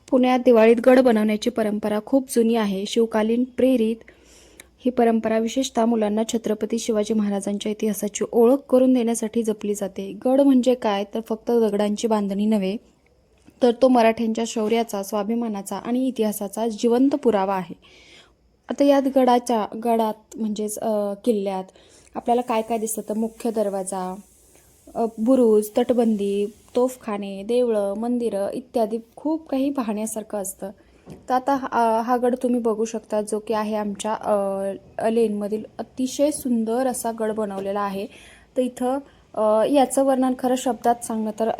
पुण्यात दिवाळीत गड बनवण्याची परंपरा खूप जुनी आहे. शिवकालीन प्रेरित ही परंपरा विशेषतः मुलांना छत्रपती शिवाजी महाराजांच्या इतिहासाची ओळख करून देण्यासाठी जपली जाते. गड म्हणजे काय तर फक्त दगडांची बांधणी नव्हे, तर तो मराठ्यांच्या शौर्याचा, स्वाभिमानाचा आणि इतिहासाचा जिवंत पुरावा आहे. आता यात गडात म्हणजेच किल्ल्यात आपल्याला काय काय दिसतं तर मुख्य दरवाजा, बुरुज, तटबंदी, तोफखाने, देवळं, मंदिरं इत्यादी खूप काही पाहण्यासारखं असतं. तर आता हा गड तुम्ही बघू शकता, जो की आहे आमच्या लेनमधील अतिशय सुंदर असा गड बनवलेला आहे. तर इथं याचं वर्णन खरं शब्दात सांगणं तर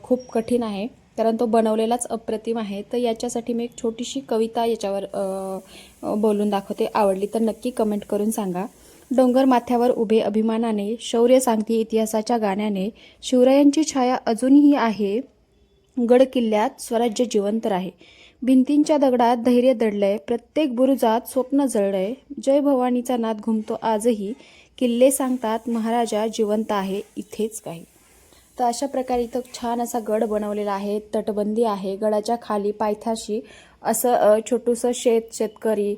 खूप कठीण आहे, कारण तो बनवलेलाच अप्रतिम आहे. तर याच्यासाठी मी एक छोटीशी कविता याच्यावर बोलून दाखवते. आवडली तर नक्की कमेंट करून सांगा. डोंगर माथ्यावर उभे अभिमानाने, शौर्य सांगते इतिहासाच्या गाण्याने, शिवरायांची छाया अजूनही आहे, गड किल्ल्यात स्वराज्य जिवंत राहे. भिंतींच्या दगडात धैर्य दडलंय, प्रत्येक बुरुजात स्वप्न जळलंय, जय भवानीचा नाद घुमतो आजही, किल्ले सांगतात महाराजा जिवंत आहे इथेच काही. तर अशा प्रकारे इथं छान असा गड बनवलेला आहे. तटबंदी आहे. गडाच्या खाली पायथ्याशी असं छोटूसं शेतकरी,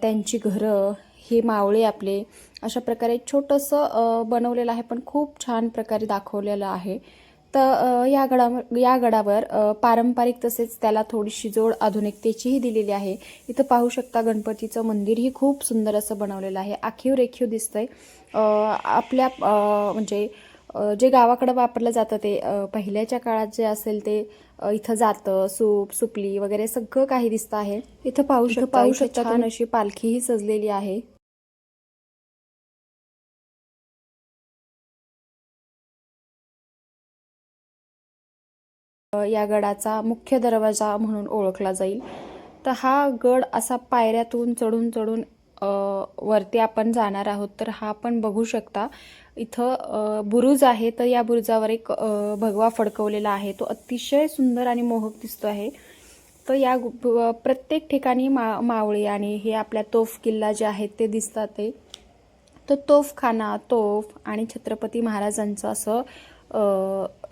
त्यांची घरं, हे मावळे आपले, अशा प्रकारे छोटंसं बनवलेलं आहे, पण खूप छान प्रकारे दाखवलेलं आहे. तर या गडावर पारंपरिक तसेच त्याला थोडीशी जोड आधुनिकतेचीही दिलेली आहे. इथं पाहू शकता गणपतीचं मंदिरही खूप सुंदर असं बनवलेलं आहे. आखीव रेखीव दिसतंय. आपल्या म्हणजे जे गावाकडं वापरलं जातं ते पहिल्याच्या काळात जे असेल ते इथं जातं, सूप, सुपली वगैरे सगळं काही दिसतं आहे. इथं पाहू शकता छान अशी पालखीही सजलेली आहे. या गडाचा मुख्य दरवाजा म्हणून ओळखला जाईल. तर हा गड असा पायऱ्यातून चढून चढून वरती आपण जाणार आहोत. तर हा आपण बघू शकता. इथं बुरुज आहे, तर या बुरुजावर एक भगवा फडकवलेला आहे. तो अतिशय सुंदर आणि मोहक दिसतो आहे. तर या प्रत्येक ठिकाणी मावळे आणि हे आपल्या तोफ किल्ला जे आहेत ते दिसतात. ते तर तोफखाना, तोफ आणि छत्रपती महाराजांचं असं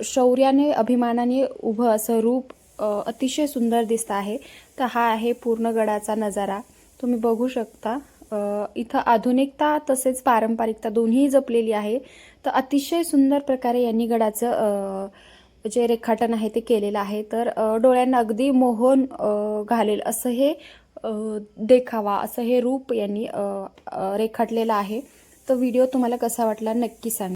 शौर्याने, अभिमानाने उभं असं रूप अतिशय सुंदर दिसतं आहे. तर हा आहे पूर्ण गडाचा नजारा. तुम्ही बघू शकता. इथं आधुनिकता तसेच पारंपरिकता दोन्ही जपलेली आहे. तर अतिशय सुंदर प्रकारे यांनी गडाचं जे रेखाटन आहे ते केलेलं आहे. तर डोळ्यांना अगदी मोहन घालेल असं हे देखावा, असं हे रूप यांनी रेखाटलेलं आहे. तर व्हिडिओ तुम्हाला कसा वाटला नक्की सांगा.